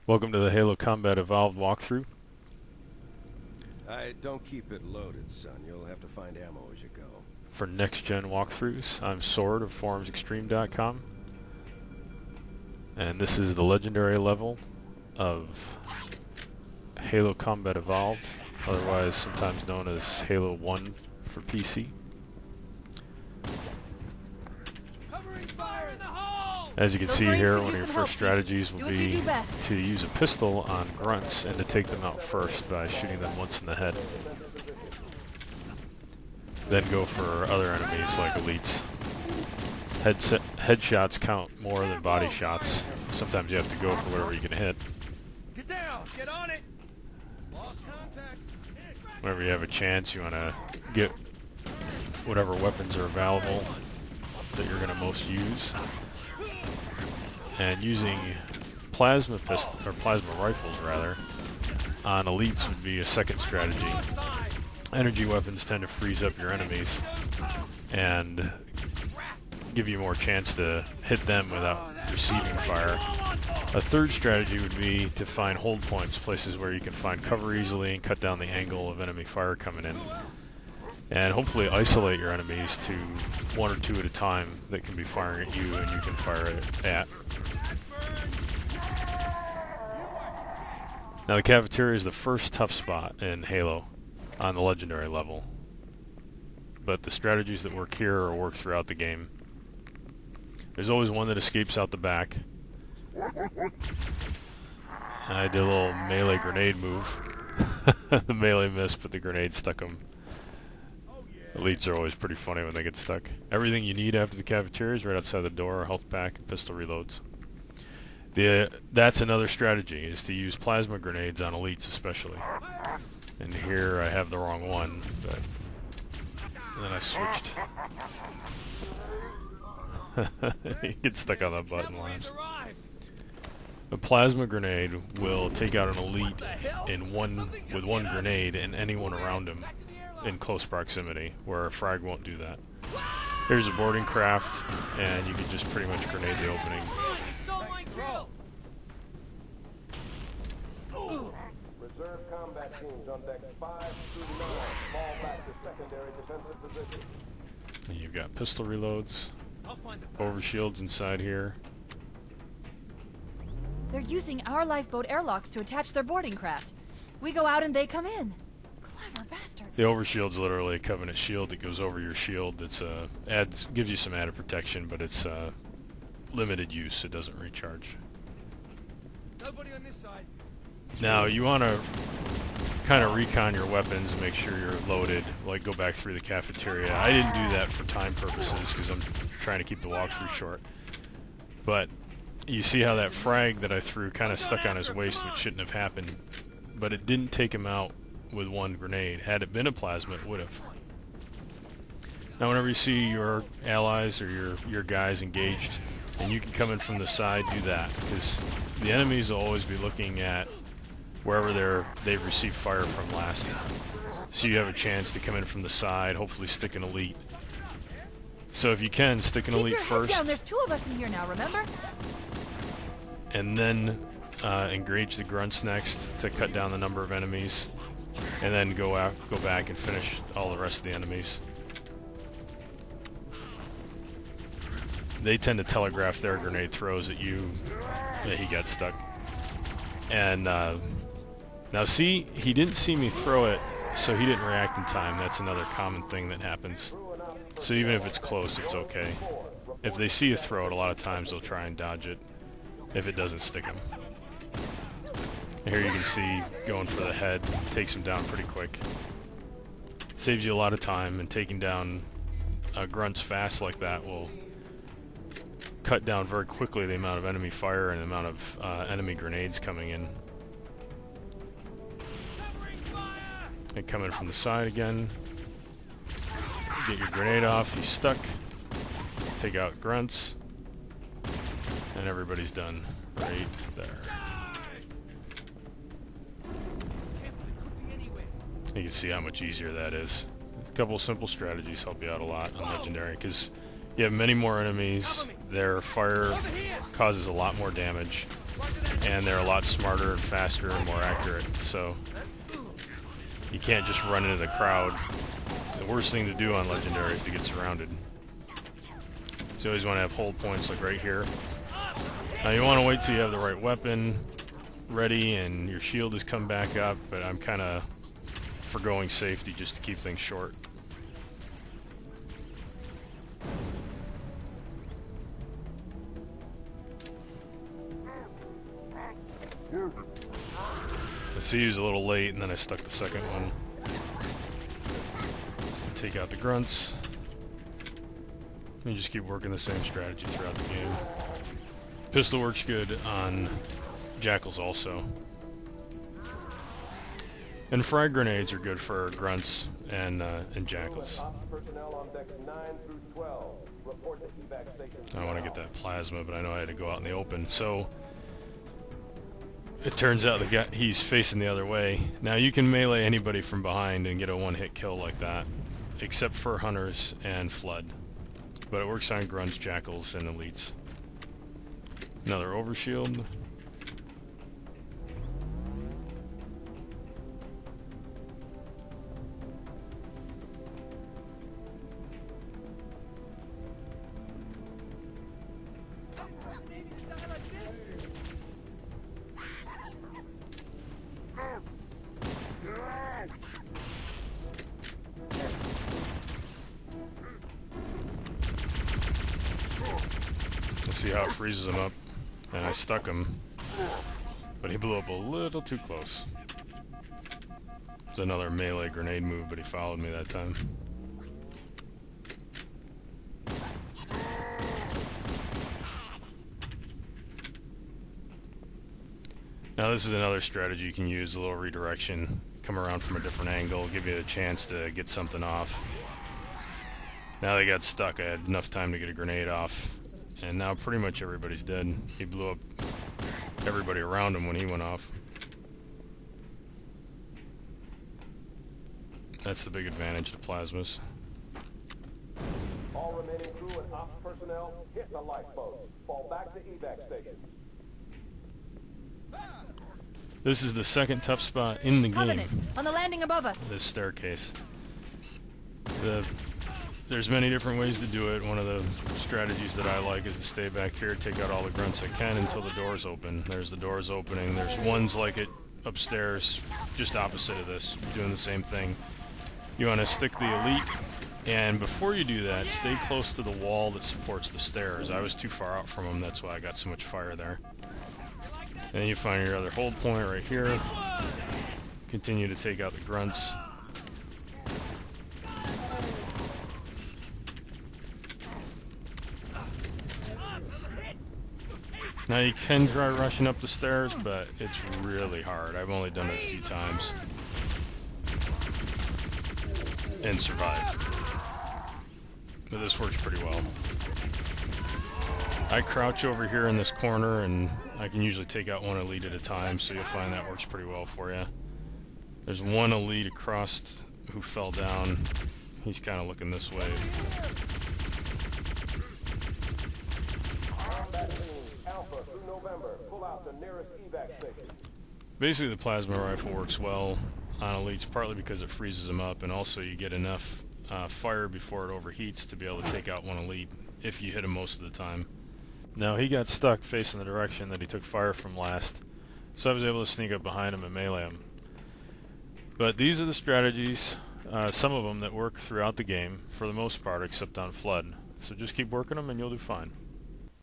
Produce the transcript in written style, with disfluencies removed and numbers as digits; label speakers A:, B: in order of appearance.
A: Welcome to the Halo Combat Evolved walkthrough.
B: Don't keep it loaded, son. You'll have to find ammo as you go.
A: For next-gen walkthroughs, I'm Sword of ForumsExtreme.com, and this is the legendary level of Halo Combat Evolved, otherwise sometimes known as Halo 1 for PC. As you can see here, one of your first strategies will be to use a pistol on grunts and to take them out first by shooting them once in the head. Then go for other enemies like elites. Headshots count more than body shots. Sometimes you have to go for whatever you can hit.
B: Get down! Get on it! Lost contact.
A: Whenever you have a chance, you want to get whatever weapons are available that you're going to most use. And using plasma rifles rather on elites would be a second strategy. Energy weapons tend to freeze up your enemies and give you more chance to hit them without receiving fire. A third strategy would be to find hold points, places where you can find cover easily and cut down the angle of enemy fire coming in. And hopefully isolate your enemies to one or two at a time that can be firing at you and you can fire it at. Now the Cafeteria is the first tough spot in Halo on the legendary level, but the strategies that work here are work throughout the game. There's always one that escapes out the back, and I did a little melee grenade move. The melee missed, but the grenade stuck him. Elites are always pretty funny when they get stuck. Everything you need after the Cafeteria is right outside the door: health pack and pistol reloads. That's another strategy, is to use plasma grenades on elites especially. And here I have the wrong one, but and then I switched. You get stuck on that button once. A plasma grenade will take out an elite with one grenade and anyone around him in close proximity, where a frag won't do that. Here's a boarding craft, and you can just pretty much grenade the opening.
B: Reserve combat teams on decks 5 through 9. Fall back to secondary defensive position.
A: And you've got pistol reloads, overshields inside here.
C: They're using our lifeboat airlocks to attach their boarding craft. We go out and they come in. Clever bastards.
A: The overshield's literally a Covenant shield that goes over your shield. It's gives you some added protection, but it's limited use. It doesn't recharge.
B: Nobody on this side.
A: Now you want to kind of recon your weapons and make sure you're loaded. Like go back through the Cafeteria. I didn't do that for time purposes because I'm trying to keep the walkthrough short. But you see how that frag that I threw kind of stuck on his waist, which shouldn't have happened. But it didn't take him out with one grenade. Had it been a plasma, it would have. Now whenever you see your allies or your guys engaged and you can come in from the side, do that, because the enemies will always be looking at wherever they've received fire from last. So you have a chance to come in from the side, hopefully stick an elite. So if you can, stick an elite first.
C: Down. There's two of us in here now, remember?
A: And then engage the grunts next to cut down the number of enemies. And then go back and finish all the rest of the enemies. They tend to telegraph their grenade throws at you. Yeah, he got stuck. And now see, he didn't see me throw it, so he didn't react in time. That's another common thing that happens. So even if it's close, it's okay. If they see you throw it, a lot of times they'll try and dodge it if it doesn't stick them. Here you can see going for the head takes him down pretty quick. Saves you a lot of time, and taking down grunts fast like that will cut down very quickly the amount of enemy fire and the amount of enemy grenades coming in. And come in from the side again. Get your grenade off, he's stuck. Take out grunts. And everybody's done right there. You can see how much easier that is. A couple of simple strategies help you out a lot on Legendary, because you have many more enemies, their fire causes a lot more damage, and they're a lot smarter and faster and more accurate, so you can't just run into the crowd. The worst thing to do on Legendary is to get surrounded. So you always want to have hold points like right here. Now you want to wait till you have the right weapon ready and your shield has come back up, but I'm kind of forgoing safety just to keep things short. I see he was a little late, and then I stuck the second one. Take out the grunts. And just keep working the same strategy throughout the game. Pistol works good on jackals also. And frag grenades are good for grunts and jackals. I want to get that plasma, but I know I had to go out in the open. So it turns out the guy, he's facing the other way. Now you can melee anybody from behind and get a one-hit kill like that, except for hunters and flood. But it works on grunts, jackals, and elites. Another overshield. See how it freezes him up, and I stuck him, but he blew up a little too close. There's another melee grenade move, but he followed me that time. Now this is another strategy you can use, a little redirection, come around from a different angle, give you a chance to get something off. Now they got stuck, I had enough time to get a grenade off. And now pretty much everybody's dead. He blew up everybody around him when he went off. That's the big advantage to plasmas.
B: All remaining crew and ops personnel, hit the lifeboat. Fall back to evac stations.
A: This is the second tough spot in the game.
C: Covenant, on the landing above us.
A: This staircase. There's many different ways to do it. One of the strategies that I like is to stay back here, take out all the grunts I can until the door's open. There's the doors opening. There's ones like it upstairs, just opposite of this, doing the same thing. You want to stick the elite, and before you do that, stay close to the wall that supports the stairs. I was too far out from them, that's why I got so much fire there. And then you find your other hold point right here. Continue to take out the grunts. Now you can try rushing up the stairs, but it's really hard. I've only done it a few times. And survived. But this works pretty well. I crouch over here in this corner, and I can usually take out one elite at a time, so you'll find that works pretty well for you. There's one elite across who fell down. He's kind of looking this way. Basically, the plasma rifle works well on elites, partly because it freezes them up, and also you get enough fire before it overheats to be able to take out one elite if you hit him most of the time. Now, he got stuck facing the direction that he took fire from last, so I was able to sneak up behind him and melee him. But these are the strategies, some of them that work throughout the game, for the most part, except on Flood. So just keep working them and you'll do fine.